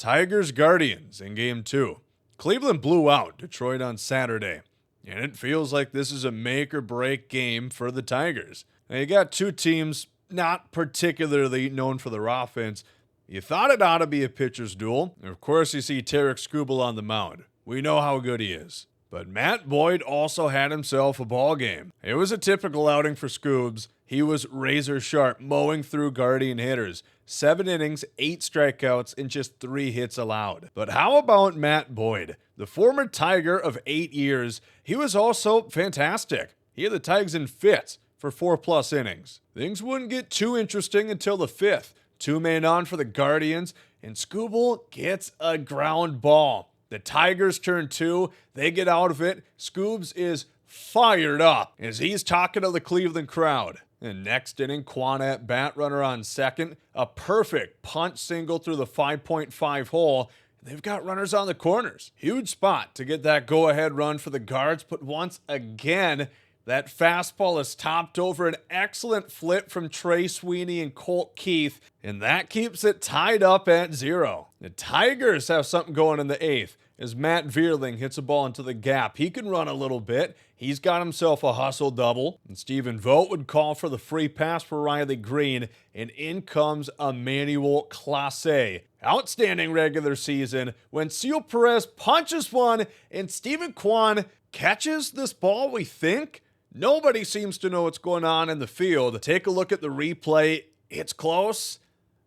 Tigers-Guardians in Game 2. Cleveland blew out Detroit on Saturday, and it feels like this is a make-or-break game for the Tigers. Now, you got two teams not particularly known for their offense. You thought it ought to be a pitcher's duel. And of course, you see Tarek Skubal on the mound. We know how good he is. But Matt Boyd also had himself a ball game. It was a typical outing for Scoobs. He was razor sharp, mowing through Guardian hitters. 7 innings, 8 strikeouts, and just 3 hits allowed. But how about Matt Boyd? The former Tiger of 8 years, he was also fantastic. He had the Tigers in fits for 4+ innings. Things wouldn't get too interesting until the 5th. 2 men on for the Guardians, and Skubal gets a ground ball. The Tigers turn 2, they get out of it. Scoobs is fired up as he's talking to the Cleveland crowd. And next inning, Quan at bat, runner on second. A perfect punch single through the 5.5 hole. They've got runners on the corners. Huge spot to get that go-ahead run for the Guards, but once again, that fastball is topped over an excellent flip from Trey Sweeney and Colt Keith, and that keeps it tied up at 0. The Tigers have something going in the 8th as Matt Vierling hits a ball into the gap. He can run a little bit. He's got himself a hustle double, and Stephen Vogt would call for the free pass for Riley Green, and in comes Emmanuel Clase. Outstanding regular season when Seal Perez punches one and Stephen Kwan catches this ball, we think. Nobody seems to know what's going on in the field. Take a look at the replay. It's close.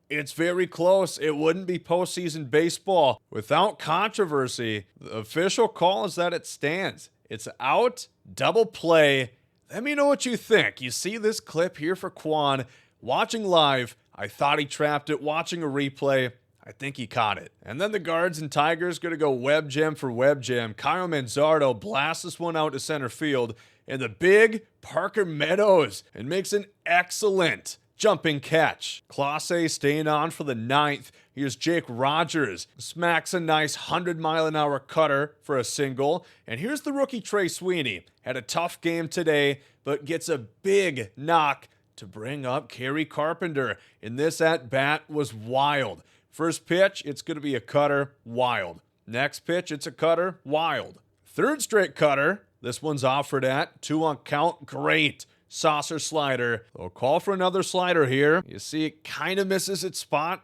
It's very close. It wouldn't be postseason baseball without controversy. The official call is that it stands. It's out, double play. Let me know what you think. You see this clip here for Kwan. Watching live, I thought he trapped it. Watching a replay, I think he caught it. And then the Guards and Tigers going to go web gem for web gem. Kyle Manzardo blasts this one out to center field. And the big Parker Meadows and makes an excellent jumping catch. Clase staying on for the 9th. Here's Jake Rogers. Smacks a nice 100-mile-an-hour cutter for a single. And here's the rookie Trey Sweeney. Had a tough game today, but gets a big knock to bring up Kerry Carpenter. And this at-bat was wild. First pitch, it's going to be a cutter. Wild. Next pitch, it's a cutter. Wild. Third straight cutter. This one's offered at 2 on count. Great. Saucer slider. They'll call for another slider here. You see it kind of misses its spot.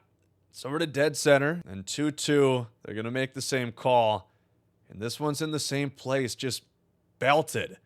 It's over to dead center. And 2-2. They're going to make the same call. And this one's in the same place. Just belted.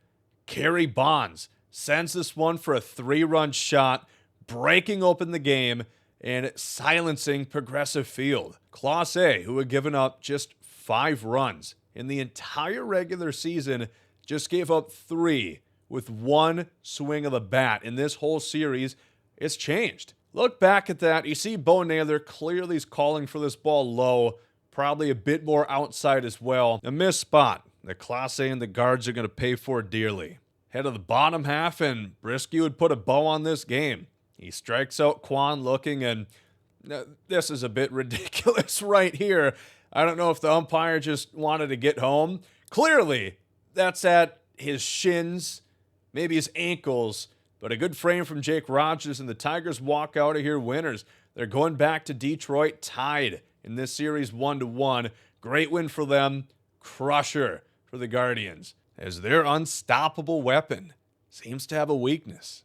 Kerry Bonds sends this one for a 3-run shot, breaking open the game and silencing Progressive Field. Clase, who had given up just 5 runs in the entire regular season, just gave up 3 with 1 swing of the bat. In this whole series, it's changed. Look back at that. You see Bo Naylor clearly is calling for this ball low, probably a bit more outside as well. A missed spot that Clase and the Guards are going to pay for dearly. Head of the bottom half, and Brisky would put a bow on this game. He strikes out Quan looking, and this is a bit ridiculous right here. I don't know if the umpire just wanted to get home. Clearly, that's at his shins, maybe his ankles, but a good frame from Jake Rogers, and the Tigers walk out of here winners. They're going back to Detroit tied in this series 1-1. Great win for them. Crusher for the Guardians, as their unstoppable weapon seems to have a weakness.